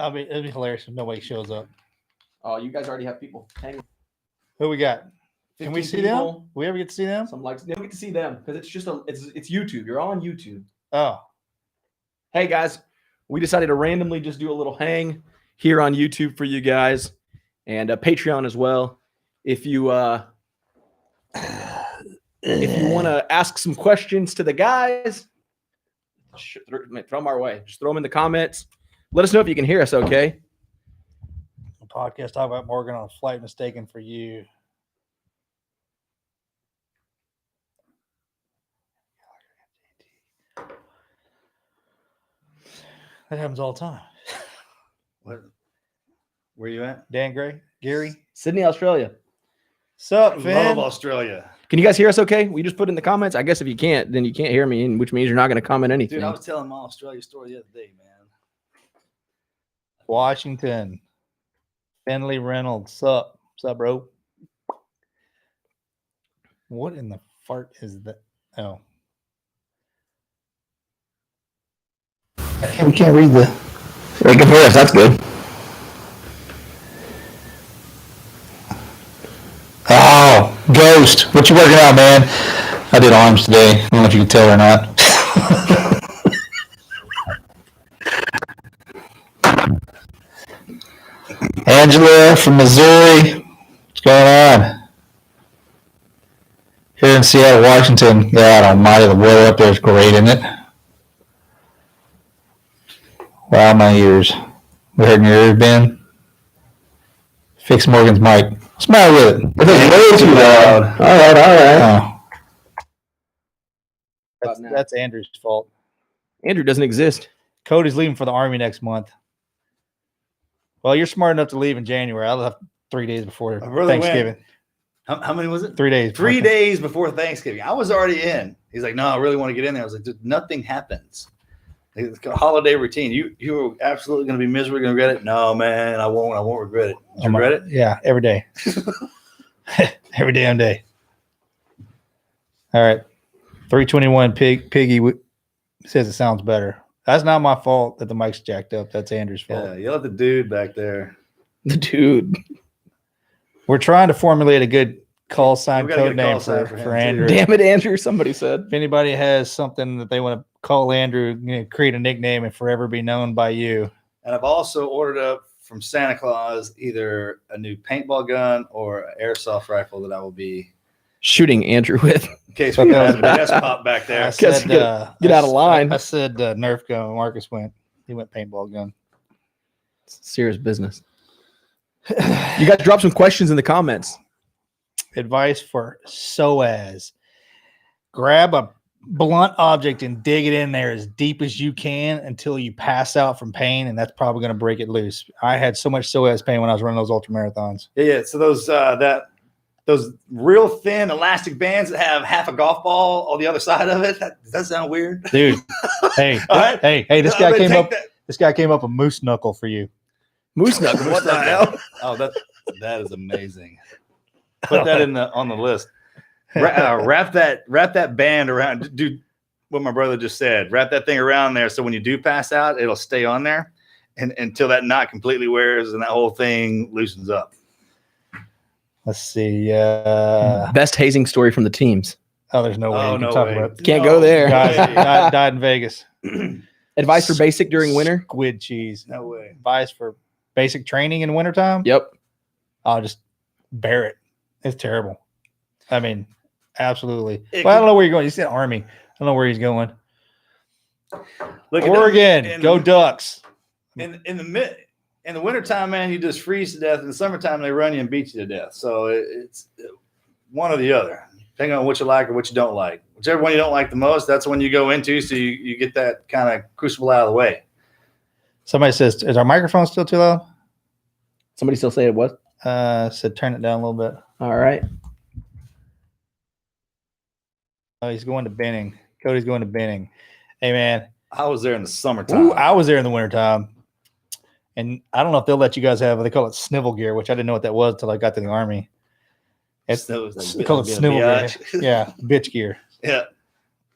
mean, it'd be hilarious if nobody shows up. Oh, you guys already have people hanging. Who we got? Can we see them? We ever get to see them? Some likes. They don't get to see them because it's just it's YouTube. You're on YouTube. Oh. Hey guys, we decided to randomly just do a little hang here on YouTube for you guys, and Patreon as well. If you want to ask some questions to the guys, throw them our way. Just throw them in the comments. Let us know if you can hear us. Okay. A podcast talk about Morgan on a flight mistaken for you. That happens all the time. What? Where you at? Dan Gray? Gary? Sydney, Australia. Sup, Finn? Love Australia. Can you guys hear us okay? We just put in the comments. I guess if you can't, then you can't hear me, which means you're not going to comment anything. Dude, I was telling my Australia story the other day, man. Washington. Finley Reynolds. Sup, bro? What in the fart is that? Oh. We can't read the. They can hear us. That's good. Oh, Ghost. What you working out, man? I did arms today. I don't know if you can tell or not. Angela from Missouri. What's going on? Here in Seattle, Washington. God almighty, the weather up there is great, isn't it? Wow, my ears. We heard in your ears, Ben? Fix Morgan's mic. What's the matter with it? It's way too loud. All right. That's Andrew's fault. Andrew doesn't exist. Cody's leaving for the Army next month. Well, you're smart enough to leave in January. I left 3 days before Thanksgiving. How many was it? 3 days. 3 days before Thanksgiving. I was already in. He's like, no, I really want to get in there. I was like, dude, nothing happens. It's a holiday routine. You are absolutely going to be miserable. Going to regret it? No, man, I won't. I won't regret it. Did you regret it? Yeah, every day. Every damn day. All right. 321 Piggy says it sounds better. That's not my fault that the mic's jacked up. That's Andrew's fault. Yeah, yell at the dude back there. The dude. We're trying to formulate a good call sign code name for Andrew. Damn it, Andrew. Somebody said. If anybody has something that they want to call Andrew, create a nickname and forever be known by you. And I've also ordered up from Santa Claus either a new paintball gun or an airsoft rifle that I will be shooting Andrew with. In case we have a desk pop back there. I said, get out of line. I said Nerf gun. Marcus went. He went paintball gun. Serious business. You guys drop some questions in the comments. Advice for SOAS. Grab a blunt object and dig it in there as deep as you can until you pass out from pain, and that's probably going to break it loose. I had so much psoas pain when I was running those ultra marathons. Yeah. So those real thin elastic bands that have half a golf ball on the other side of it. Does that sound weird, dude? Hey, right. hey! This guy came up. This guy came up a moose knuckle for you. Moose knuckle. What the hell? Oh, that is amazing. Put that on the list. Wrap that band around. Do what my brother just said. Wrap that thing around there so when you do pass out, it'll stay on there, and until that knot completely wears and that whole thing loosens up. Let's see. Best hazing story from the teams. Oh, there's no way. Oh, you can no talk way. about it. Can't go there. Died in Vegas. Advice for basic during winter? Squid cheese. No way. Advice for basic training in wintertime? Yep. I'll just bear it. It's terrible. I mean, absolutely. Well, I don't know where you're going. You said Army. I don't know where he's going. Look, Oregon, go Ducks. In the wintertime, man, you just freeze to death. In the summertime, they run you and beat you to death. So it's one or the other, depending on what you like or what you don't like. Whichever one you don't like the most, that's when you go into, so you get that kind of crucible out of the way. Somebody says, is our microphone still too loud? Somebody still say it was? Said turn it down a little bit. All right. Oh, he's going to Benning. Cody's going to Benning. Hey, man. I was there in the summertime. Ooh, I was there in the wintertime. And I don't know if they'll let you guys have, they call it snivel gear, which I didn't know what that was until I got to the Army. It's they call it snivel gear. Yeah, bitch gear. Yeah.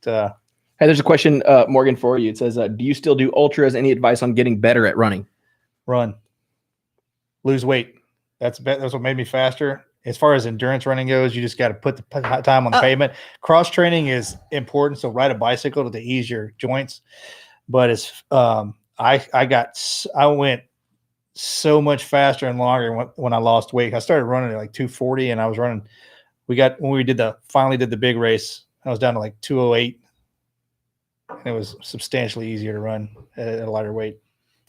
Hey, there's a question, Morgan, for you. It says, do you still do ultras? Any advice on getting better at running? run, lose weight. That's what made me faster. As far as endurance running goes, you just got to put the time on the pavement. Cross training is important. So ride a bicycle to ease your joints. But it's I went so much faster and longer when I lost weight. I started running at like 240, and I was running. When we finally did the big race, I was down to like 208. And it was substantially easier to run at a lighter weight.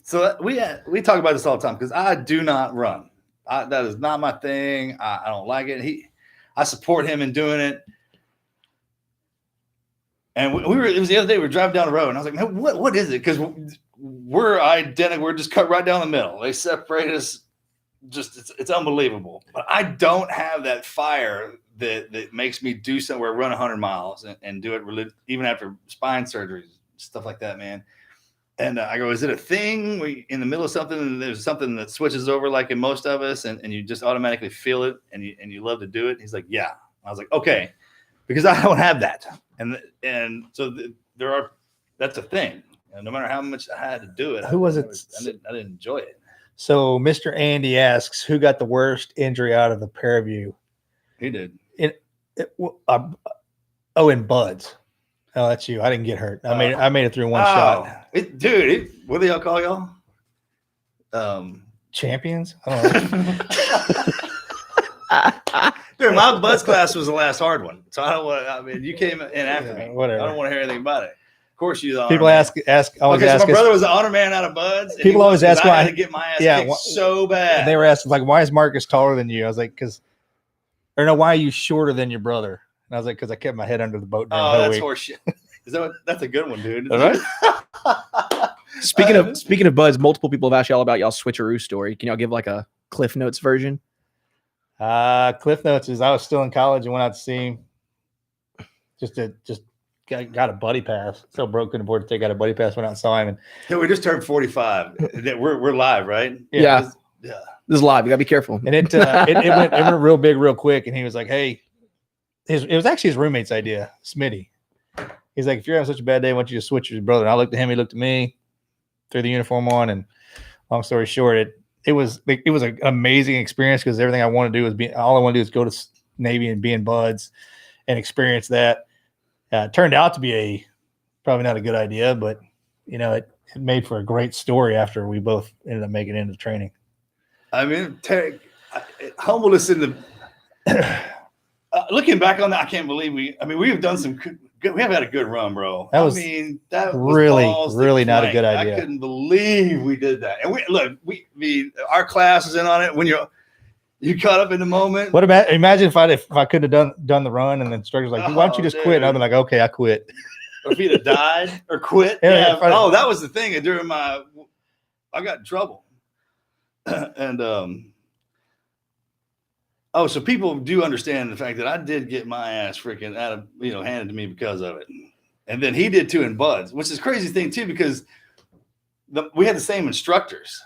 So we talk about this all the time because I do not run. That is not my thing. I don't like it. I support him in doing it. And it was the other day, we were driving down the road, and I was like, man, what is it? Because we're identical. We're just cut right down the middle. They separate us. It's unbelievable. But I don't have that fire that makes me do something where I run 100 miles and do it even after spine surgeries, stuff like that, man. And I go, is it a thing? We in the middle of something, and there's something that switches over like in most of us, and you just automatically feel it, and you love to do it. He's like, yeah. I was like, okay, because I don't have that, and so that's a thing. And no matter how much I had to do it, who was it? I didn't enjoy it. So Mr. Andy asks, who got the worst injury out of the pair of you? He did. In buds. Oh, that's you. I didn't get hurt. I made it through one shot. What do y'all call y'all? Champions? I don't know. Dude, my buds class was the last hard one. So I don't want. I mean, you came in after me. Whatever. I don't want to hear anything about it. Of course, you. People always ask. My brother was an honor man out of buds. People always ask why I had to get my ass kicked so bad. They were asking like, why is Marcus taller than you? I was like, why are you shorter than your brother? And I was like, because I kept my head under the boat. That's horseshit. That's a good one, dude. All right. Speaking of buds, multiple people have asked y'all about y'all's switcheroo story. Can y'all give like a Cliff Notes version? Cliff Notes is I was still in college and went out to see him. Just got a buddy pass. So broke, couldn't afford to take out a buddy pass. Went out and saw him. And we just turned 45. We're live, right? Yeah. This is live. You gotta be careful. And it went real big, real quick. And he was like, "Hey." It was actually his roommate's idea, Smitty. He's like, if you're having such a bad day, why don't you just switch with your brother? And I looked at him, he looked at me, threw the uniform on, and long story short, it was an amazing experience because everything I want to do is all I want to do is go to Navy and be in buds and experience that. It turned out to be probably not a good idea, but it made for a great story after we both ended up making it into training. I mean, humbleness in the. Looking back on that, I can't believe we've done some good, we have had a good run, bro. That was really not a good idea. I couldn't believe we did that. And our class is in on it when you caught up in the moment. What about imagine if I could have done the run and the instructor's like, why don't you just quit? And I'd be like, okay, I quit. Or if he'd have died or quit. Yeah. That was the thing. During I got in trouble. And so people do understand the fact that I did get my ass freaking out of, handed to me because of it. And then he did too in buds, which is a crazy thing too, because we had the same instructors.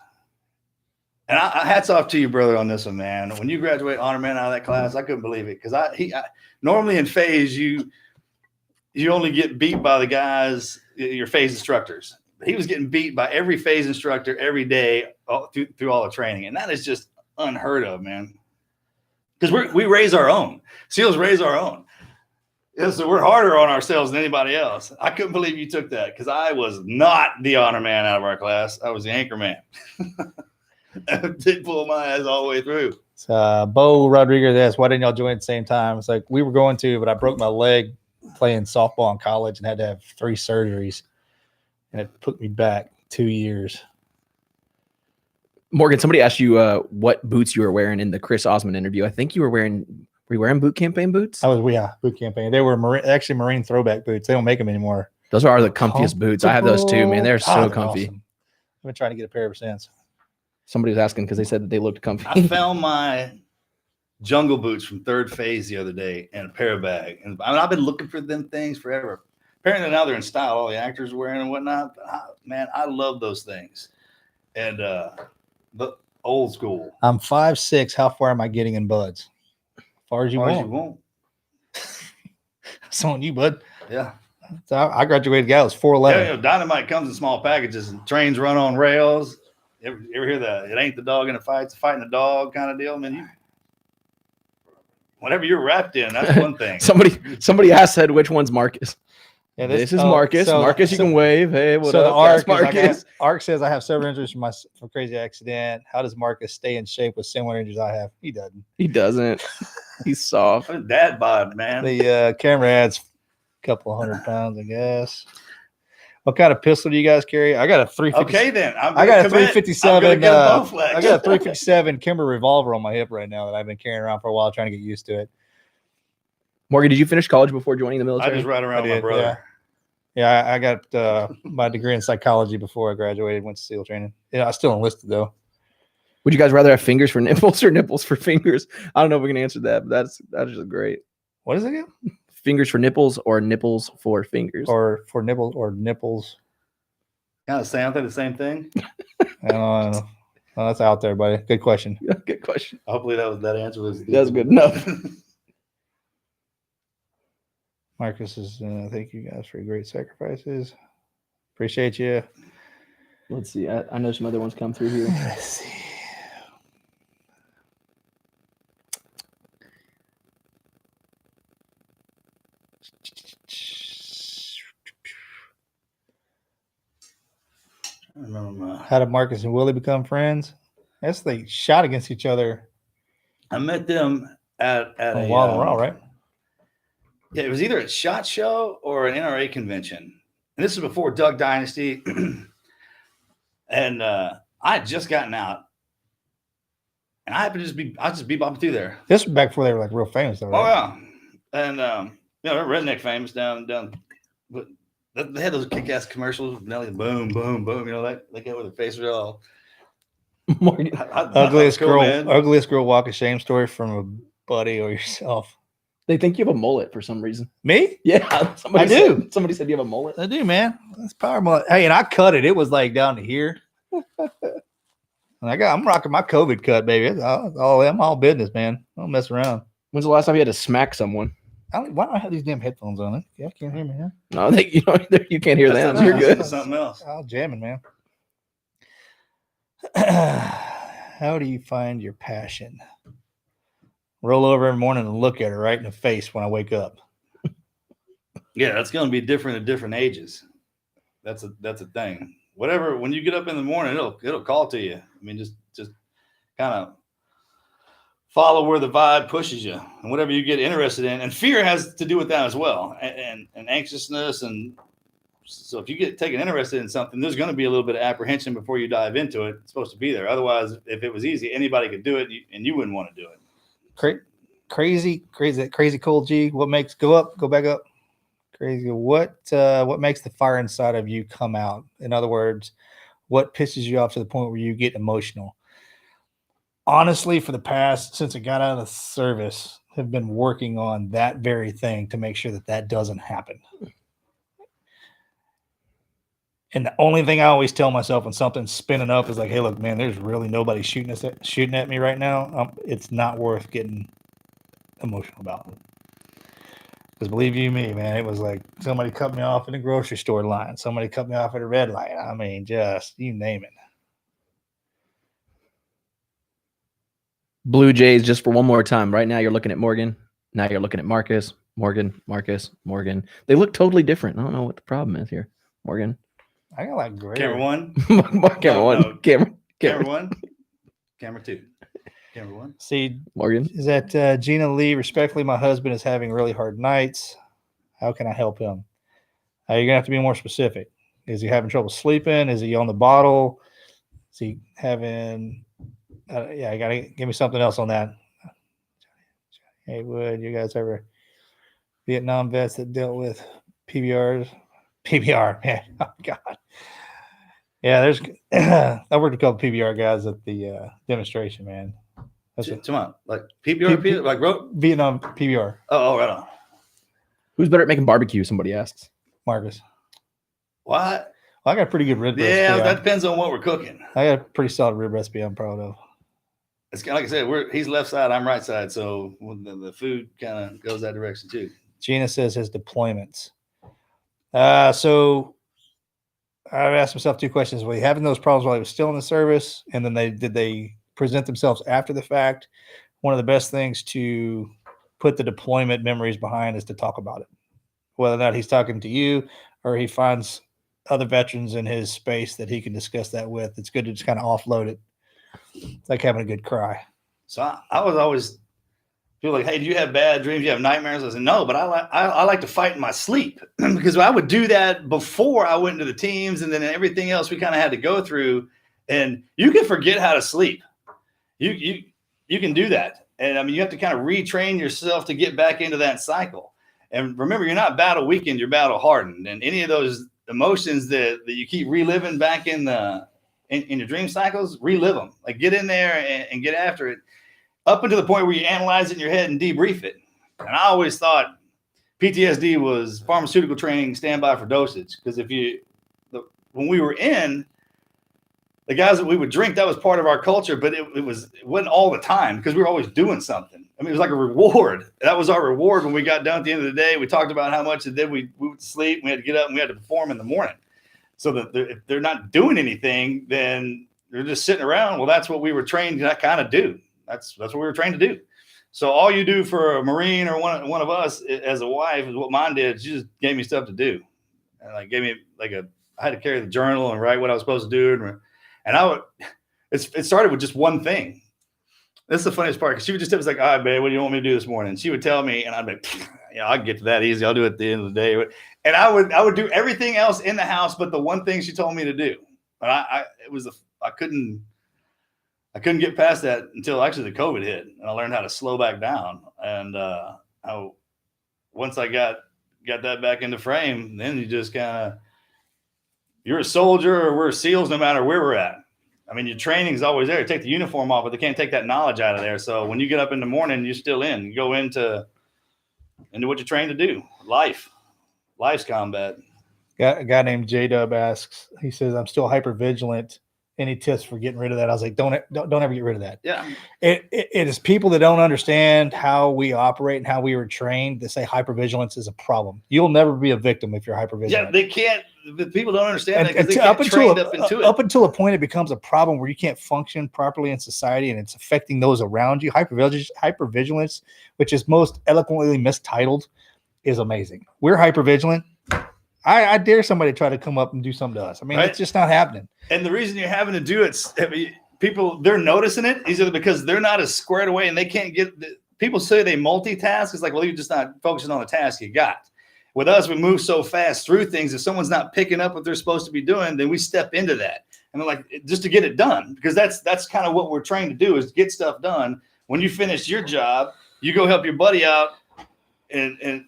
And I hats off to you, brother, on this one, man. When you graduate honor man out of that class, I couldn't believe it. Because I normally in phase, you only get beat by the guys, your phase instructors. He was getting beat by every phase instructor every day through all the training. And that is just unheard of, man. Because we raise our own. SEALs raise our own. Yeah, so we're harder on ourselves than anybody else. I couldn't believe you took that because I was not the honor man out of our class. I was the anchor man. I did pull my ass all the way through. Bo Rodriguez asked, why didn't y'all join at the same time? It's like we were going to, but I broke my leg playing softball in college and had to have 3 surgeries. And it put me back 2 years. Morgan, somebody asked you what boots you were wearing in the Chris Osmond interview. I think you were wearing boot campaign boots? Boot campaign. They were marine throwback boots. They don't make them anymore. Those are the comfiest boots. I have those too, man. They're so comfy. Awesome. I've been trying to get a pair ever since. Somebody was asking because they said that they looked comfy. I found my jungle boots from third phase the other day in a pair bag. And I've been looking for them things forever. Apparently now they're in style. All the actors are wearing and whatnot. But I love those things. And the old school. I'm 5'6". How far am I getting in buds? As far as you want. It's on you, bud. Yeah. So I graduated. I was 4'11". Yeah, dynamite comes in small packages and trains run on rails. ever hear that? It ain't the dog in a fight, it's fighting the dog kind of deal. I mean, whatever you're wrapped in, that's one thing. Somebody asked, said, which one's Marcus? Yeah, this is Marcus. so- Marcus, you so- can wave. Hey, what So up? the arc, That's Marcus. Arc says I have several injuries from crazy accident. How does Marcus stay in shape with similar injuries I have? He doesn't. He doesn't. He's soft. Dad bod, man. The camera adds a couple of 100 pounds, I guess. What kind of pistol do you guys carry? I got a 350. Okay, then. I got a 357. Get a Bowflex. I got a 357 Kimber revolver on my hip right now that I've been carrying around for a while, trying to get used to it. Morgan, did you finish college before joining the I military? just ride around with my did, brother. Yeah, I got my degree in psychology before I graduated. Went to SEAL training. Yeah, I still enlisted though. Would you guys rather have fingers for nipples or nipples for fingers? I don't know if we can answer that, but that's just great. What is it again? Fingers for nipples or nipples for fingers? Or for nibbles or nipples? Kind of sound like the same thing. I don't know. Oh, that's out there, buddy. Good question. Yeah, good question. Hopefully that answer was That's good enough. Marcus is. Thank you guys for your great sacrifices. Appreciate you. Let's see. I know some other ones come through here. Let's see. I remember How did Marcus and Willie become friends? Yes, they shot against each other I met them at on a Wild and Raw, right? Yeah, it was either a SHOT Show or an NRA convention. And this is before Doug Dynasty. And I had just gotten out. And I happened to just be bopping through there. This was back before they were like real famous, though, Oh right? yeah. And they're redneck famous down but they had those kick-ass commercials, Nelly, boom, boom, boom, they go with their faces all Morgan, Ugliest cool, girl, man. ugliest girl walk of shame story from a buddy or yourself. they think you have a mullet for some reason. Me? Yeah, I do. Somebody said you have a mullet. I do, man. That's powerful. Hey, and I cut it. It was like down to here. And I'm rocking my COVID cut, baby. I'm all business, man. I don't mess around. When's the last time you had to smack someone? Why do I have these damn headphones on? Yeah, I can't hear me, huh? No, you can't hear them. You're good. Something else. I'm jamming, man. How do you find your passion? Roll over every morning and look at her right in the face when I wake up. Yeah, that's going to be different at different ages. That's a thing. Whatever, when you get up in the morning, it'll call to you. I mean, just kind of follow where the vibe pushes you, and whatever you get interested in. And fear has to do with that as well, and anxiousness. And so if you get taken interested in something, there's going to be a little bit of apprehension before you dive into it. It's supposed to be there. Otherwise, if it was easy, anybody could do it, and you wouldn't want to do it. Crazy cold G. What makes go up, go back up? Crazy. What makes the fire inside of you come out? In other words, what pisses you off to the point where you get emotional? Honestly, for the past, since I got out of the service, have been working on that very thing to make sure that doesn't happen. And the only thing I always tell myself when something's spinning up is like, hey, look, man, there's really nobody shooting at me right now. It's not worth getting emotional about. Because believe you me, man, it was like somebody cut me off in the grocery store line. Somebody cut me off at a red light. I mean, just you name it. Blue Jays, just for one more time. Right now, you're looking at Morgan. Now you're looking at Marcus. Morgan, Marcus, Morgan. They look totally different. I don't know what the problem is here. Morgan. I got like great. Camera one, Camera one. No. Camera one, camera two, camera one. See, Morgan. is that Gina Lee? Respectfully, my husband is having really hard nights. How can I help him? You're gonna have to be more specific. Is he having trouble sleeping? Is he on the bottle? Is he having? Yeah, you gotta give me something else on that. Hey, would you guys ever Vietnam vets that dealt with PBRs? PBR, man. Oh God. Yeah, there's. I worked a couple PBR guys at the demonstration, man. Come on, like PBR, like Vietnam PBR. Oh, right on. Who's better at making barbecue? Somebody asks. Marcus. What? Well, I got a pretty good rib recipe. Yeah, that depends on what we're cooking. I got a pretty solid rib recipe I'm proud of. It's kind of like I said, he's left side, I'm right side, so the food kind of goes that direction too. Gina says his deployments. So I've asked myself two questions. Were they having those problems while he was still in the service? And then did they present themselves after the fact? One of the best things to put the deployment memories behind is to talk about it. Whether or not he's talking to you or he finds other veterans in his space that he can discuss that with. It's good to just kind of offload it. It's like having a good cry. So I was always feel like, hey, do you have bad dreams? You have nightmares? I said, no, but I like to fight in my sleep because I would do that before I went into the teams and then everything else we kind of had to go through. And you can forget how to sleep. You can do that. And I mean, you have to kind of retrain yourself to get back into that cycle. And remember, you're not battle weakened, you're battle hardened. And any of those emotions that you keep reliving back in your dream cycles, relive them. Like get in there and get after it. Up until the point where you analyze it in your head and debrief it. And I always thought PTSD was pharmaceutical training, standby for dosage. Because when we were in, the guys that we would drink, that was part of our culture, but it wasn't all the time because we were always doing something. I mean, it was like a reward. That was our reward when we got done at the end of the day. We talked about how much it did. We would sleep. We had to get up and we had to perform in the morning. So that if they're not doing anything, then they're just sitting around. Well, that's what we were trained to kind of do. That's what we were trained to do. So all you do for a Marine or one of us as a wife is what mine did. She just gave me stuff to do, and like gave me I had to carry the journal and write what I was supposed to do, and it started with just one thing. This is the funniest part because she would just tell me like, all right, babe, what do you want me to do this morning? And she would tell me, and I'd be like, I'll get to that easy. I'll do it at the end of the day. And I would do everything else in the house but the one thing she told me to do. But I couldn't get past that until actually the COVID hit, and I learned how to slow back down. And once I got that back into frame, then you just you're a soldier or we're SEALs no matter where we're at. I mean, your training is always there. Take the uniform off, but they can't take that knowledge out of there. So when you get up in the morning, you're still in. You go into what you're trained to do. Life's combat. A guy named J-Dub asks, he says, I'm still hyper vigilant. Any tips for getting rid of that? I was like, don't ever get rid of that. Yeah. It is people that don't understand how we operate and how we were trained that say hypervigilance is a problem. You'll never be a victim if you're hypervigilant. Yeah, they can't. The people don't understand that because they up get trained up into it. Up until a point, it becomes a problem where you can't function properly in society and it's affecting those around you. Hypervigilance, which is most eloquently mistitled, is amazing. We're hypervigilant. I dare somebody to try to come up and do something to us. I mean, It's just not happening. And the reason you're having to do it, people, they're noticing it either because they're not as squared away and they can't people say they multitask. It's like, well, you're just not focusing on the task you got. With us, we move so fast through things. If someone's not picking up what they're supposed to be doing, then we step into that. And they're like, just to get it done, because that's kind of what we're trained to do is get stuff done. When you finish your job, you go help your buddy out and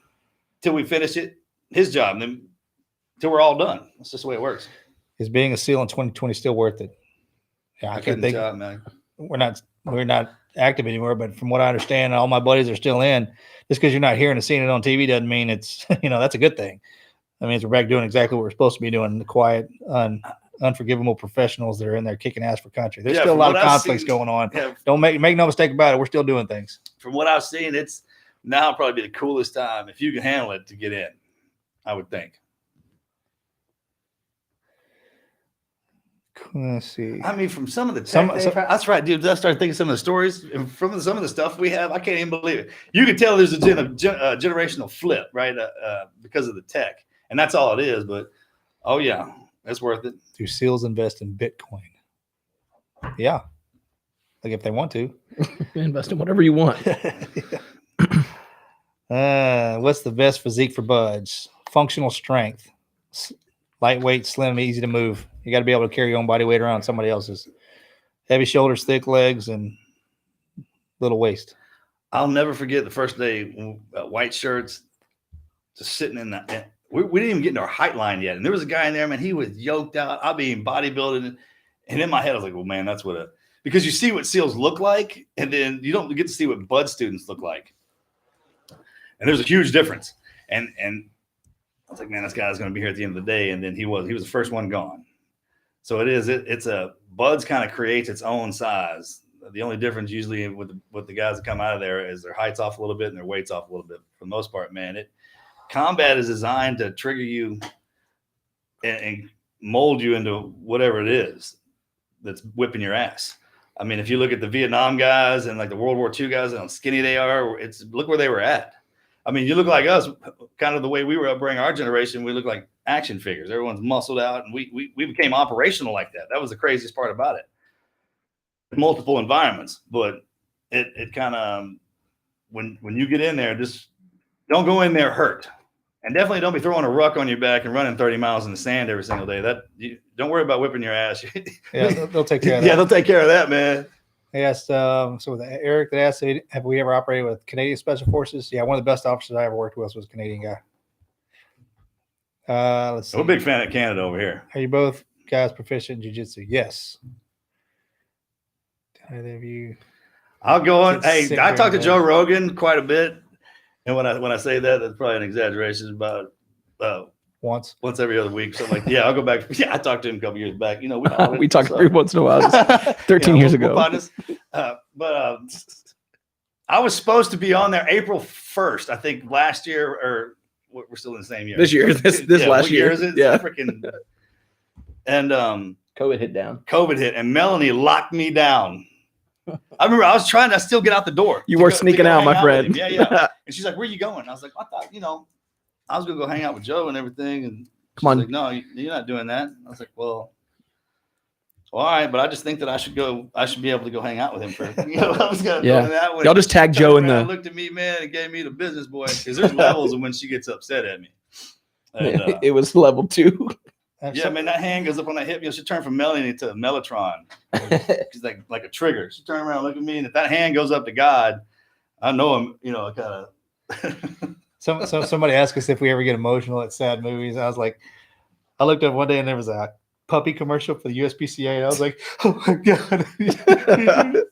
till we finish his job. And then till we're all done. That's just the way it works. Is being a SEAL in 2020 still worth it? Yeah, I couldn't think. Man. We're not active anymore, but from what I understand, all my buddies are still in. Just because you're not hearing and seeing it on TV doesn't mean it's that's a good thing. I mean, we're back doing exactly what we're supposed to be doing. The quiet, unforgivable professionals that are in there kicking ass for country. There's still a lot of conflicts going on. Yeah, don't make no mistake about it. We're still doing things. From what I've seen, it's now probably be the coolest time if you can handle it to get in. I would think. Let's see. I mean, from some of the that's right, dude. I started thinking some of the stories and from some of the stuff we have. I can't even believe it. You can tell there's a generational flip, right? Because of the tech, and that's all it is. But oh yeah, that's worth it. Do SEALs invest in Bitcoin? Yeah, like if they want to, invest in whatever you want. What's the best physique for buds? Functional strength. Lightweight, slim, easy to move. You got to be able to carry your own body weight around somebody else's. Heavy shoulders, thick legs, and little waist. I'll never forget the first day, white shirts, just sitting in that. We didn't even get into our height line yet. And there was a guy in there, man, he was yoked out. I mean, bodybuilding. And in my head, I was like, well, man, that's because you see what SEALs look like, and then you don't get to see what bud students look like. And there's a huge difference. And I was like, man, this guy's going to be here at the end of the day. And then he was the first one gone. So it's a buds kind of creates its own size. The only difference usually with the guys that come out of there is their height's off a little bit and their weight's off a little bit. For the most part, man, combat is designed to trigger you and mold you into whatever it is that's whipping your ass. I mean, if you look at the Vietnam guys and like the World War II guys and how skinny they are, look where they were at. I mean, you look like us, kind of the way we were upbringing our generation. We look like action figures. Everyone's muscled out, and we became operational like that. That was the craziest part about it. Multiple environments, but it kind of when you get in there, just don't go in there hurt, and definitely don't be throwing a ruck on your back and running 30 miles in the sand every single day. Don't worry about whipping your ass. Yeah, they'll take care of that. Yeah, they'll take care of that, man. They asked, so with Eric, they asked, have we ever operated with Canadian Special Forces? Yeah, one of the best officers I ever worked with was a Canadian guy. Let's see. I'm a big fan of Canada over here. Are you both guys proficient in jiu-jitsu? Yes. Either of you? I'll go on. Hey, I talked to Joe Rogan quite a bit, and when I say that, that's probably an exaggeration. It's about once every other week. So like, yeah, I'll go back. Yeah, I talked to him a couple years back. You know, we talk every once in a while. 13 years ago. But I was supposed to be on there April 1st, I think, last year, or we're still in the same year. This year, this last year. Is it? Yeah. And COVID hit, and Melanie locked me down. I remember I was trying to still get out the door. You were sneaking out, my friend. Yeah. And she's like, "Where are you going?" I was like, "I thought, I was gonna go hang out with Joe and everything." And come on, like, "No, you're not doing that." I was like, "Well, all right, but I just think that I should be able to go hang out with him for." I was gonna do that one. Y'all just tag Joe in the. Looked at me, man, and gave me the business boy, because there's levels of when she gets upset at me. And, it was level 2. Yeah, man, that hand goes up on that hip. She turned from Melanie to Mellotron. She's like a trigger. She turned around and looked at me, and if that hand goes up to God, I know him, kind of. So somebody asked us if we ever get emotional at sad movies. I was like, I looked up one day and there was a puppy commercial for the USPCA. And I was like, oh my God.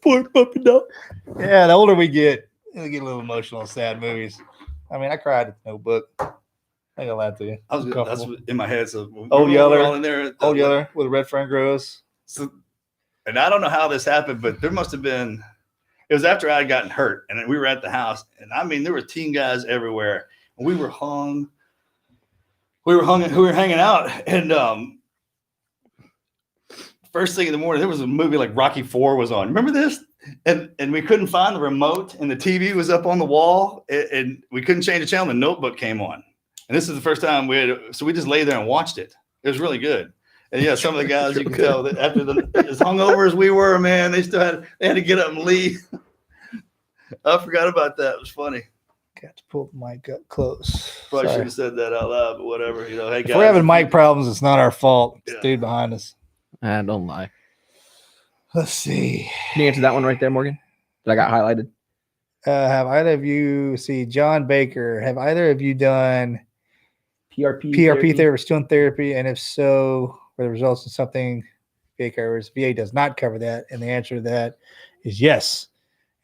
Poor puppy dog. Yeah, the older we get a little emotional in sad movies. I mean, I cried at the Notebook. I ain't gonna lie to you. That's in my head. So Old Yeller, all in there. Old Yeller with a red friend grows. So, and I don't know how this happened, but there must have been. It was after I had gotten hurt, and we were at the house, and I mean, there were teen guys everywhere, and we were hanging out, and first thing in the morning, there was a movie like Rocky IV was on. Remember this? And we couldn't find the remote, and the TV was up on the wall, and we couldn't change the channel. The Notebook came on. And this is the first time so we just lay there and watched it. It was really good. And yeah, some of the guys, you can tell that after as hungover as we were, man, they had to get up and leave. I forgot about that. It was funny. Got to pull the mic up close. Probably should have said that out loud, but whatever. Hey guys. If we're having mic problems, it's not our fault. It's the dude behind us. Don't lie. Let's see. Can you answer that one right there, Morgan? That I got highlighted. Have either of you John Baker? Have either of you done PRP therapy, still in therapy? And if so, were the results in something VA covers? VA does not cover that. And the answer to that is yes.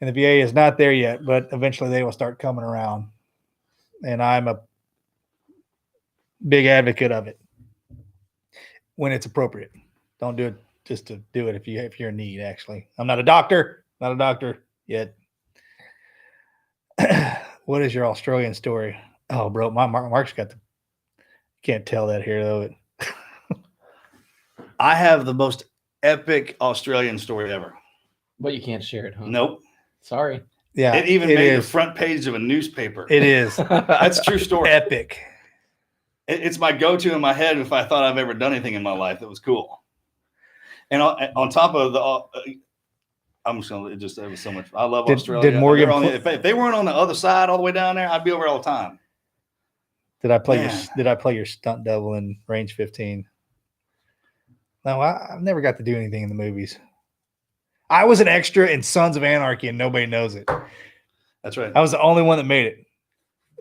And the VA is not there yet, but eventually they will start coming around. And I'm a big advocate of it when it's appropriate. Don't do it just to do it if you're in need, actually. I'm not a doctor yet. What is your Australian story? Oh, bro, my Mark's got the. Can't tell that here though. I have the most epic Australian story ever. But you can't share it, huh? Nope. Sorry. Yeah, it even made the front page of a newspaper. It is. That's a true story. Epic. It's my go-to in my head if I thought I've ever done anything in my life that was cool. And on top of I'm just gonna. It was so much. I love Australia. Did Morgan? If they weren't on the other side all the way down there, I'd be over all the time. Did I play your stunt double in Range 15? No, I've never got to do anything in the movies. I was an extra in Sons of Anarchy, and nobody knows it. That's right. I was the only one that made it.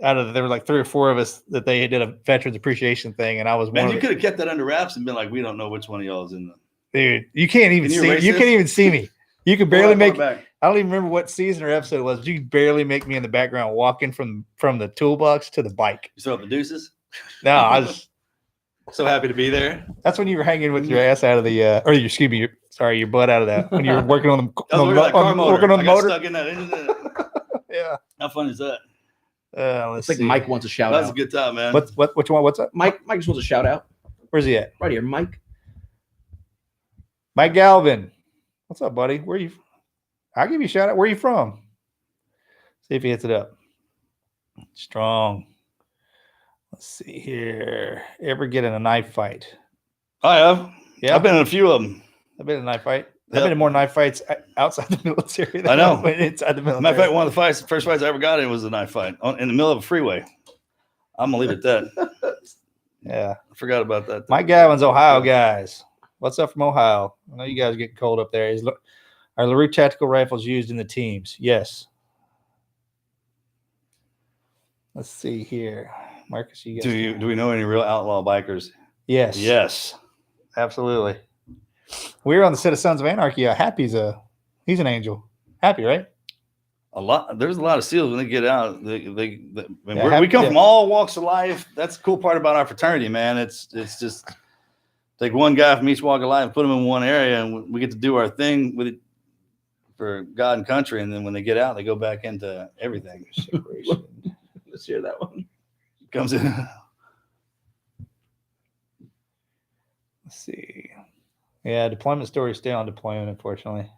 There were like 3 or 4 of us that they did a veterans appreciation thing, and I was one. Man, you could have kept that under wraps and been like, "We don't know which one of y'all is in the." Dude, you can't even see. You can't even see me. You could barely make. Back. I don't even remember what season or episode it was. But you could barely make me in the background walking from the toolbox to the bike. You throw up the deuces? No, I was so happy to be there. That's when you were hanging with your ass out of the your butt out of that when you were working on the working on the motor. Stuck in that engine. Yeah. How fun is that? Let's see. Mike wants a shout out. That's a good time, man. Which one? What's up? Mike just wants a shout out. Where's he at? Right here, Mike. Mike Galvin. What's up, buddy? Where you? I'll give you a shout out. Where you from? See if he hits it up. Strong. Let's see here. Ever get in a knife fight? I have. Yeah. I've been in a few of them. I've been in a knife fight. I've Yep. been in more knife fights outside the military than I know. I've been inside the military. Matter of fact, one of the first fights I ever got in was a knife fight in the middle of a freeway. I'm gonna leave it at that. Yeah. I forgot about that. Mike Gavin's Ohio guys. What's up from Ohio? I know you guys are getting cold up there. Are LaRue tactical rifles used in the teams? Yes. Let's see here. Marcus, you guys. Do we know any real outlaw bikers? Yes. Yes. Absolutely. We were on the set of Sons of Anarchy. Happy's he's an angel. Happy, right? There's a lot of SEALs when they get out. We come Yeah. from all walks of life. That's the cool part about our fraternity, man. It's just take one guy from each walk of life and put him in one area, and we get to do our thing with it for God and country. And then when they get out, they go back into everything. Let's hear that one. Comes in. Let's see. Yeah, deployment stories stay on deployment, unfortunately.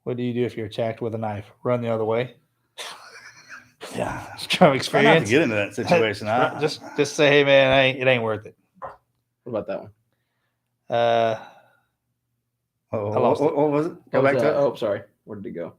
What do you do if you're attacked with a knife? Run the other way. Yeah. From Try not to experience. get into that situation. Just say, hey man, it ain't worth it. What about that one? What was it? Go back to it. Oh, sorry. Where did it go?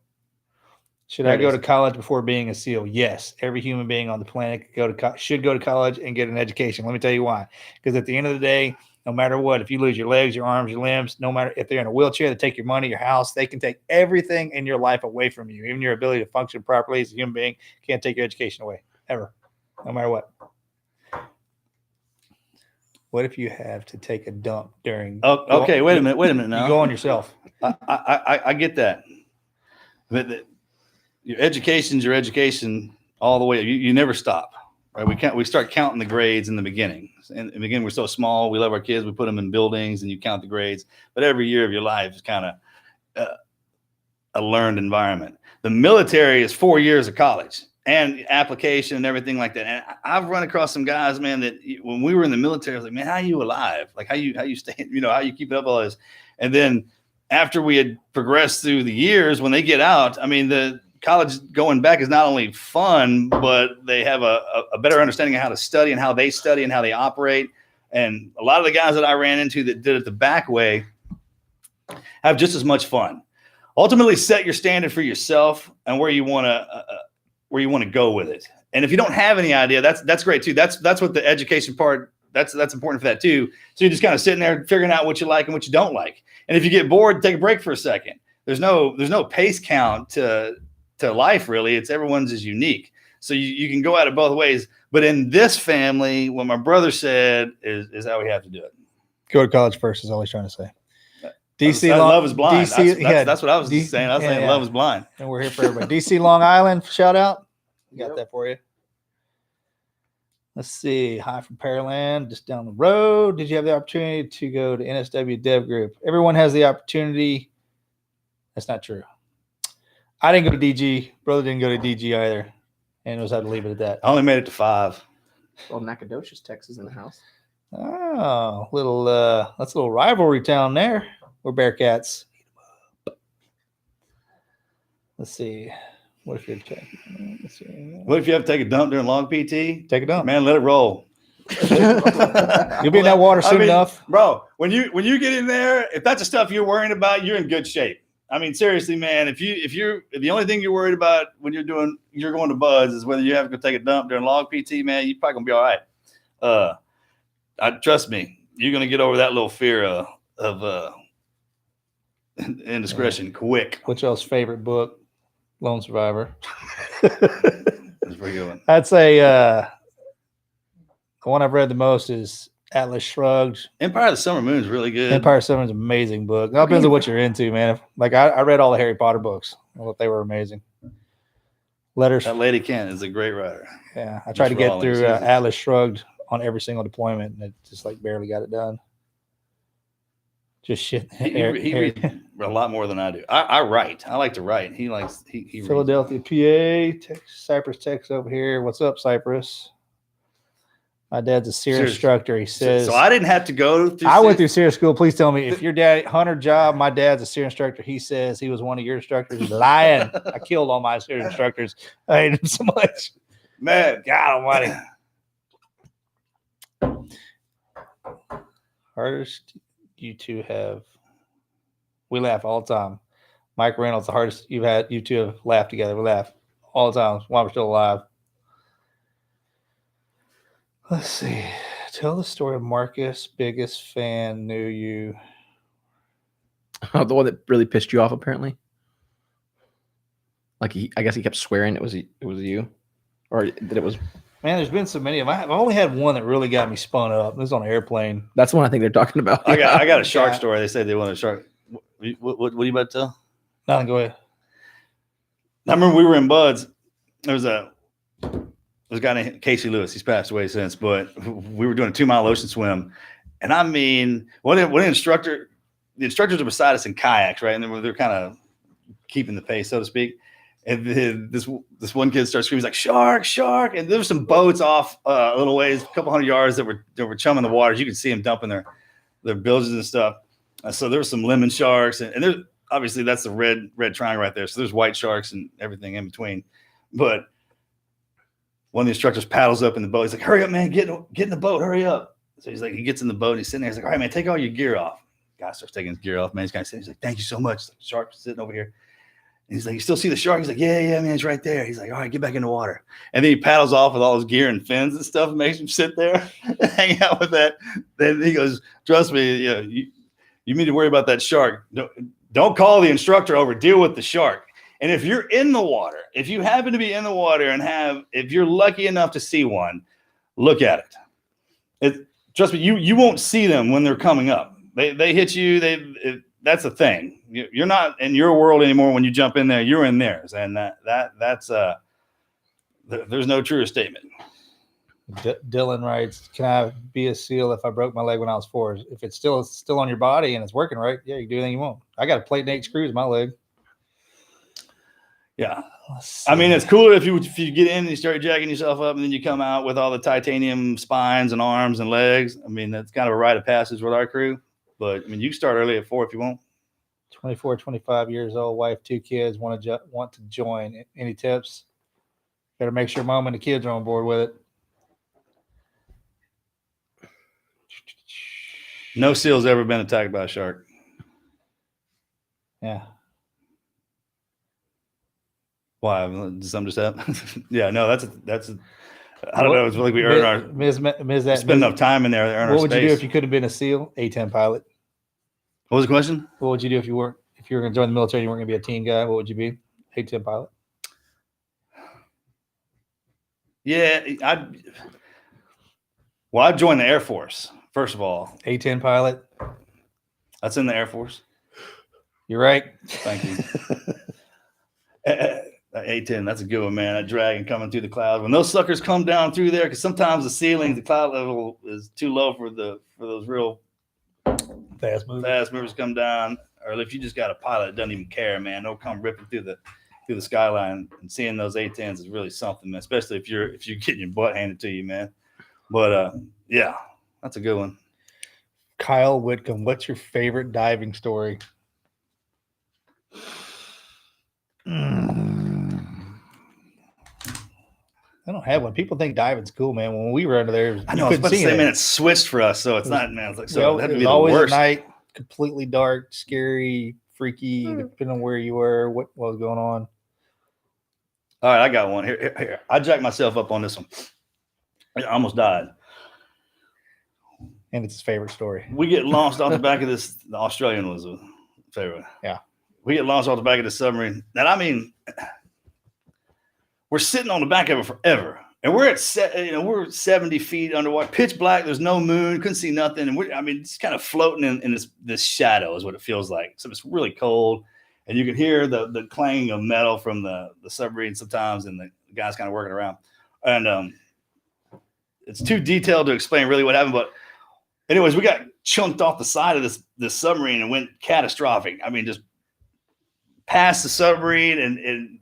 Should There I it go is. to college before being a SEAL? Yes. Every human being on the planet should go to college and get an education. Let me tell you why. Because at the end of the day, no matter what, if you lose your legs, your arms, your limbs, no matter if they're in a wheelchair, they take your money, your house, they can take everything in your life away from you. Even your ability to function properly as a human being can't take your education away, ever, no matter what. What if you have to take a dump during? Oh, okay, wait a minute now. You go on yourself. I get that, but your education's your education all the way. You never stop, right? We start counting the grades in the beginning. In the beginning, we're so small. We love our kids. We put them in buildings, and you count the grades. But every year of your life is kind of a learned environment. The military is 4 years of college and application and everything like that. And I've run across some guys, man, that when we were in the military, I was like, man, how are you alive? Like how you stay, how you keep up all this. And then after we had progressed through the years, when they get out, I mean, the college going back is not only fun, but they have a better understanding of how to study and how they study and how they operate. And a lot of the guys that I ran into that did it the back way have just as much fun. Ultimately, set your standard for yourself and where you want to go with it. And if you don't have any idea, that's great too. That's what the education part. That's important for that too. So you're just kind of sitting there figuring out what you like and what you don't like. And if you get bored, take a break for a second. There's no pace count to life, really. It's everyone's is unique. So you can go at it both ways. But in this family, what my brother said is how we have to do it. Go to college first is all he's trying to say. DC love is blind. DC, that's what I was saying. I was saying love is blind. And we're here for everybody. DC Long Island, shout out. We got that for you. Let's see. Hi from Pearland, just down the road. Did you have the opportunity to go to NSW Dev Group? Everyone has the opportunity. That's not true. I didn't go to DG. Brother didn't go to DG either. And we'll have to leave it at that. I only made it to 5. Well, Nacogdoches, Texas in the house. Oh, that's a little rivalry town there. We're Bearcats. Let's see. What if you're checking? Let's see. What if you have to take a dump during long PT? Take a dump. Man, let it roll. You'll be in that water soon enough. Bro, when you get in there, if that's the stuff you're worrying about, you're in good shape. I mean, seriously, man, if you're the only thing you're worried about when you're going to Buds is whether you have to go take a dump during log PT, man, you're probably gonna be all right. Trust me, you're gonna get over that little fear of indiscretion quick. What's y'all's favorite book? Lone Survivor. That's a pretty good one. I'd say the one I've read the most is Atlas Shrugged. Empire of the Summer Moon is really good. Empire of Summer is an amazing book. It all depends on what you're into, man. I read all the Harry Potter books. I thought they were amazing. Letters. That Lady Kent is a great writer. Yeah, I tried to get through Atlas Shrugged on every single deployment, and it just barely got it done. Just shit. He reads a lot more than I do. I write. I like to write. He Philadelphia, PA, Cypress, Texas over here. What's up, Cypress? My dad's a SEER SEER. instructor. He says. So I didn't have to go through. I went through SEER school. Please tell me if your dad hunter job. My dad's a SEER instructor. He says he was one of your instructors. He's lying. I killed all my SEER instructors. I hate him so much. Man, God almighty. Hardest you two have. We laugh all the time. Mike Reynolds, the hardest you two have laughed together. We laugh all the time while we're still alive. Let's see. Tell the story of Marcus, biggest fan, knew you. Oh, the one that really pissed you off, apparently. Like I guess he kept swearing it was you, or that it was. Man, there's been so many of them. I've only had one that really got me spun up. It was on an airplane. That's the one I think they're talking about. I got a shark story. They said they want a shark. What are you about to tell? No, go ahead. I remember we were in Buds. There's a guy named Casey Lewis. He's passed away since, but we were doing a 2-mile ocean swim. And I mean, the instructors are beside us in kayaks, right? And they're kind of keeping the pace, so to speak. And then this one kid starts screaming, he's like, "Shark, shark!" And there were some boats off a little ways, a couple hundred yards that were chumming the waters. You could see them dumping their bilges and stuff. So there were some lemon sharks, and there's obviously that's the red triangle right there. So there's white sharks and everything in between. But one of the instructors paddles up in the boat. He's like, "Hurry up, man! Get in the boat! Hurry up!" So he's like, he gets in the boat and he's sitting there. He's like, "All right, man, take all your gear off." Guy starts taking his gear off. Man, he's kind of sitting. He's like, "Thank you so much." Like, shark's sitting over here. And he's like, "You still see the shark?" He's like, yeah, man, it's right there. He's like, "All right, get back in the water." And then he paddles off with all his gear and fins and stuff and makes him sit there and hang out with that. Then he goes, "Trust me, you need to worry about that shark. Don't call the instructor over. Deal with the shark. And if you're in the water, if you happen to be in the water and if you're lucky enough to see one, look at it. Trust me, you won't see them when they're coming up. They hit you. That's the thing. You're not in your world anymore. When you jump in there, you're in theirs, and that's there's no truer statement." Dylan writes, "Can I be a SEAL if I broke my leg when I was 4? If it's still on your body and it's working right, yeah, you can do anything you want. I got a plate and 8 screws in my leg." Yeah, I mean, it's cooler if you get in and you start jacking yourself up, and then you come out with all the titanium spines and arms and legs. I mean, that's kind of a rite of passage with our crew. But I mean, you can start early at 4 if you want. 24, 25 years old, wife, 2 kids, want to join. Any tips? Got to make sure mom and the kids are on board with it. No SEAL's ever been attacked by a shark. Yeah. Why? Did something just happen? Yeah, no, that's a. I don't know. It's like we earn our. Spend enough time in there to earn our space. What would you do if you could have been a SEAL, A-10 pilot? What was the question? What would you do if you were going to join the military and you weren't going to be a team guy? What would you be? A-10 pilot? Yeah, I'd join the Air Force, first of all. A-10 pilot? That's in the Air Force. You're right. Thank you. A-10, that's a good one, man. That dragon coming through the clouds. When those suckers come down through there, because sometimes the cloud level is too low for those real fast movers come down. Or if you just got a pilot that doesn't even care, man, they'll come ripping through the skyline. And seeing those A-10s is really something, man. Especially if you're getting your butt handed to you, man. But yeah, that's a good one. Kyle Whitcomb, what's your favorite diving story? I don't have one. People think diving's cool, man. When we were under there, I know. I was about to say, man, it's switched for us, so it's not, man. It's like, so that'd be the always worst. At night, completely dark, scary, freaky, depending on where you were, what was going on. All right, I got one here. I jacked myself up on this one. I almost died. And it's his favorite story. We get launched off the back of this. The Australian was a favorite. Yeah. We get launched off the back of the submarine. And I mean, we're sitting on the back of it forever. And we're we're 70 feet underwater, pitch black. There's no moon. Couldn't see nothing. And it's kind of floating in this shadow is what it feels like. So it's really cold. And you can hear the clanging of metal from the submarine sometimes. And the guy's kind of working around. And it's too detailed to explain really what happened. But anyways, we got chunked off the side of this submarine and went catastrophic. I mean, just past the submarine and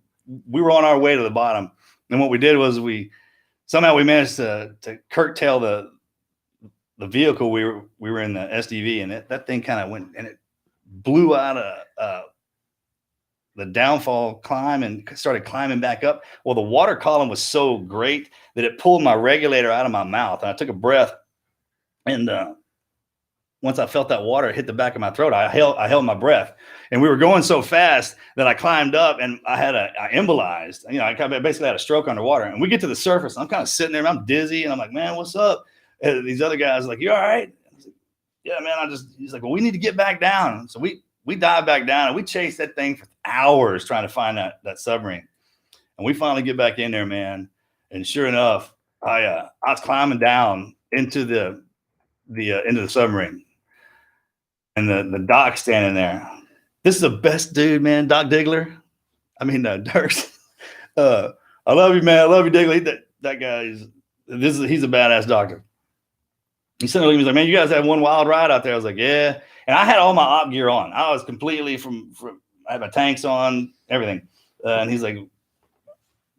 we were on our way to the bottom. And what we did was we somehow we managed to curtail the vehicle. We were in the SDV, and that thing kind of went and it blew out the downfall climb and started climbing back up. Well, the water column was so great that it pulled my regulator out of my mouth, and I took a breath. And once I felt that water hit the back of my throat, I held my breath. And we were going so fast that I climbed up, and I embolized. I basically had a stroke underwater. And we get to the surface, and I'm kind of sitting there, and I'm dizzy, and I'm like, man, what's up? And these other guys are like, you all right? I was like, yeah, man. He's like, well, we need to get back down. So we dived back down, and we chased that thing for hours trying to find that submarine. And we finally get back in there, man. And sure enough, I was climbing down into the submarine, and the doc standing there. This is the best dude, man. Doc Diggler. I mean, Dirks. I love you, man. I love you, Diggler. That guy he's a badass doctor. He said, he was like, man, you guys had one wild ride out there. I was like, yeah. And I had all my op gear on. I was completely I had my tanks on, everything. And he's like,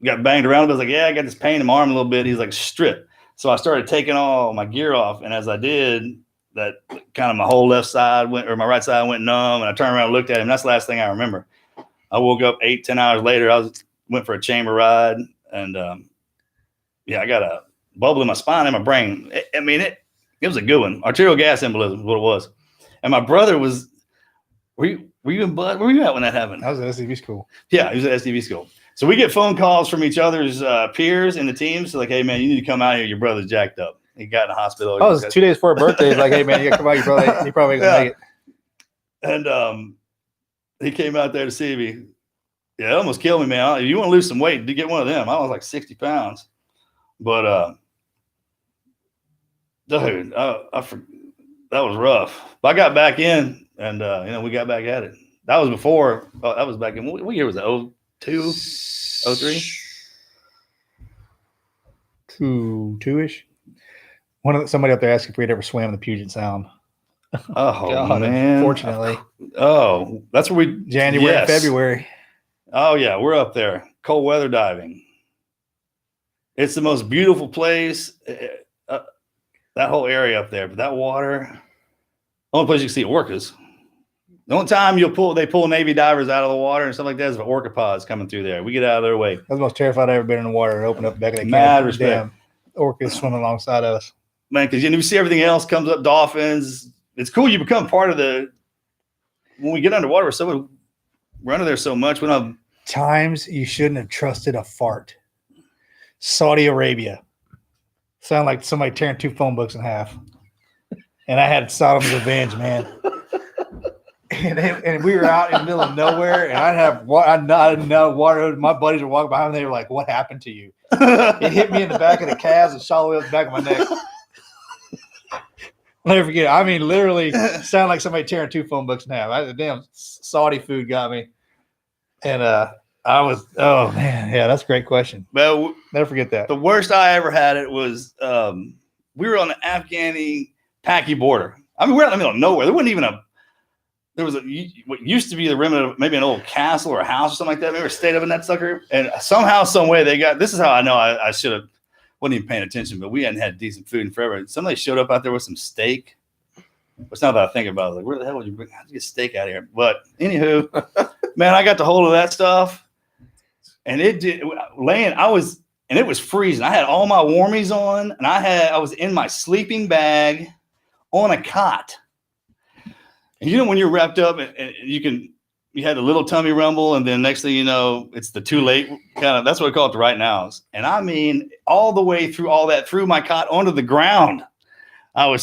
got banged around. I was like, yeah, I got this pain in my arm a little bit. He's like, strip. So I started taking all my gear off. And as I did, that kind of my whole left side my right side went numb. And I turned around and looked at him. That's the last thing I remember. I woke up 8-10 hours later. Went for a chamber ride. And I got a bubble in my spine and my brain. It was a good one. Arterial gas embolism is what it was. And my brother was, were you in Bud? Where were you at when that happened? I was at SDV school. Yeah, he was at SDV school. So we get phone calls from each other's peers in the teams. So like, hey, man, you need to come out here. Your brother's jacked up. He got in the hospital. Oh, it was 2 days before her birthday. He's like, hey, man, you got to come out. You probably going to make it. And he came out there to see me. Yeah, it almost killed me, man. If you want to lose some weight, to get one of them. I was like 60 pounds. But, dude, that was rough. But I got back in, and we got back at it. That was before. That was back in what year was it? 02, 03? Two-ish. Somebody up there asked if we'd ever swam in the Puget Sound. Oh God, man! Unfortunately. Oh, that's where we January, yes. February. Oh yeah, we're up there. Cold weather diving. It's the most beautiful place. That whole area up there, but that water. Only place you can see orcas. The only time they pull Navy divers out of the water and stuff like that is if orca pods coming through there. We get out of their way. I was the most terrified I've ever been in the water and open up the back of the Mad respect. Orcas swimming alongside us. Man, because you see everything else comes up, dolphins. It's cool. You become part of when we get underwater, we're under there so much. We don't have times you shouldn't have trusted a fart. Saudi Arabia. Sound like somebody tearing 2 phone books in half. And I had Sodom's revenge, man. And we were out in the middle of nowhere, and I didn't know water. My buddies were walking behind me. They were like, "What happened to you?" It hit me in the back of the calves and shot all the way up the back of my neck. I'll never forget. I mean, literally, sounded like somebody tearing 2 phone books in half. The damn Saudi food got me, and I was. Oh man, yeah, that's a great question. Well, never forget that. The worst I ever had it was we were on the Afghani-Paki border. I mean, we're out in the middle of nowhere. There wasn't even There was what used to be the remnant of maybe an old castle or a house or something like that. Maybe stayed up in that sucker, and somehow, some way, they got. This is how I know I should have wasn't even paying attention, but we hadn't had decent food in forever. Somebody showed up out there with some steak. Which now that I think about it, like, where the hell would you bring? How'd you get steak out of here? But anywho, man, I got the hold of that stuff, and it did laying. And it was freezing. I had all my warmies on, and I was in my sleeping bag on a cot. And when you're wrapped up and you had a little tummy rumble, and then next thing you know, it's the too late kind of, that's what I call it, the right nows. And I mean, all the way through all that, through my cot onto the ground. It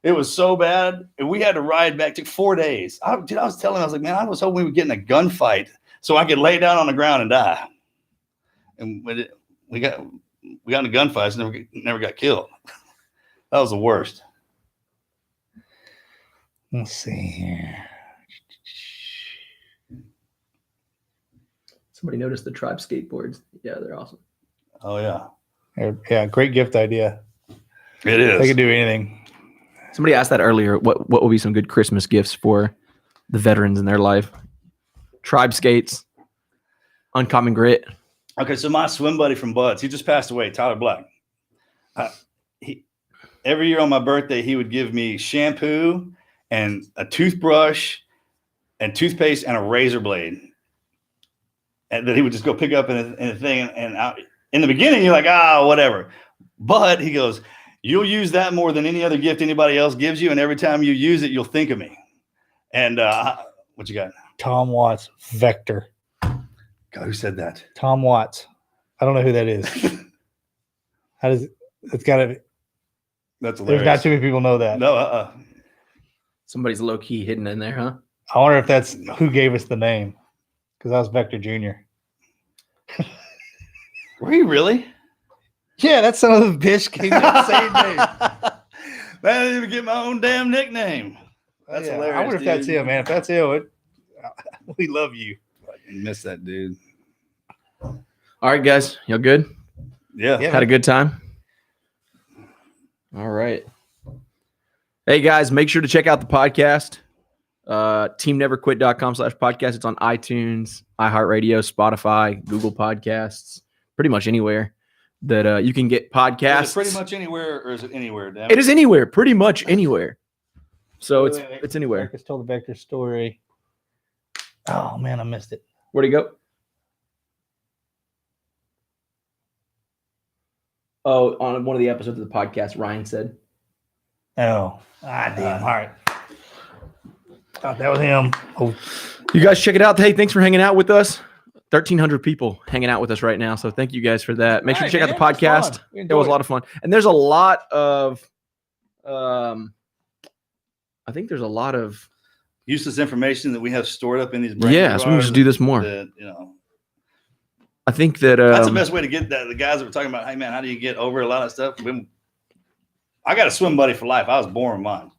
was so bad. And we had to ride back. It took 4 days. I was like, man, I was hoping we would get in a gunfight so I could lay down on the ground and die. And we got in a gunfight, so never got killed. That was the worst. Let's see here. Somebody noticed the tribe skateboards. Yeah, they're awesome. Oh yeah. Yeah, great gift idea. It is. They can do anything. Somebody asked that earlier. What will be some good Christmas gifts for the veterans in their life? Tribe skates, uncommon grit. Okay, so my swim buddy from Buds, he just passed away, Tyler Black. Every year on my birthday, he would give me shampoo and a toothbrush and toothpaste and a razor blade. And that he would just go pick up in a thing. And in the beginning, you're like, whatever. But he goes, you'll use that more than any other gift anybody else gives you. And every time you use it, you'll think of me. And what you got? Tom Watts, Vector. God, who said that? Tom Watts. I don't know who that is. How does it's got to? That's hilarious. There's not too many people know that. No, Somebody's low key hidden in there, huh? I wonder if that's who gave us the name, because I was Vector Jr. Were you really? Yeah, that son of a bitch gave me the same name. I didn't even get my own damn nickname. That's hilarious. I wonder if that's him, man. If that's him, we love you. I miss that dude. All right, guys. Y'all good? Yeah. Had a good time? All right. Hey, guys, make sure to check out the podcast. teamneverquit.com/podcast. It's on iTunes, iHeartRadio, Spotify, Google Podcasts, pretty much anywhere that you can get podcasts. Is it pretty much anywhere, or is it anywhere? Damn It is anywhere, pretty much anywhere. So Wait. it's anywhere. Marcus told the Vector story. Oh man, I missed it. Where'd he go? Oh, on one of the episodes of the podcast, Ryan said. Oh, damn. All right. Thought that was him. Oh, You guys check it out. Hey, thanks for hanging out with us. 1,300 people hanging out with us right now. So thank you guys for that. Make sure to check out the podcast. It was a lot of fun. And there's a lot of, I think there's a lot of useless information that we have stored up in these brains. Yeah, so we should do this more. That, I think that that's the best way to get that. The guys that were talking about, hey man, how do you get over a lot of stuff? I got a swim buddy for life. I was born with mine.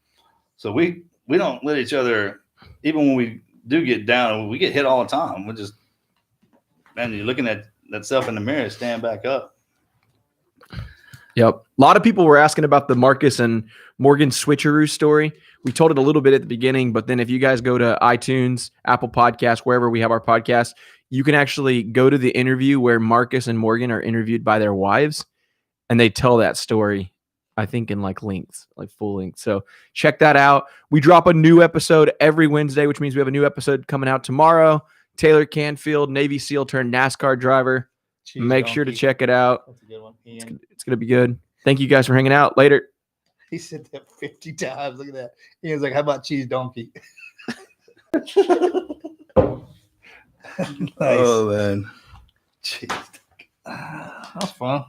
So we don't let each other, even when we do get down, we get hit all the time. We're just, man, you're looking at that self in the mirror, stand back up. Yep. A lot of people were asking about the Marcus and Morgan switcheroo story. We told it a little bit at the beginning, but then if you guys go to iTunes, Apple Podcasts, wherever we have our podcast, you can actually go to the interview where Marcus and Morgan are interviewed by their wives, and they tell that story, I think, in like length, like full length. So check that out. We drop a new episode every Wednesday, which means we have a new episode coming out tomorrow. Taylor Canfield, Navy SEAL turned NASCAR driver. Make sure to check it out. That's a good one. It's going to be good. Thank you guys for hanging out. Later. He said that 50 times. Look at that. He was like, how about cheese donkey? Nice. Oh, man. Jeez. That was fun.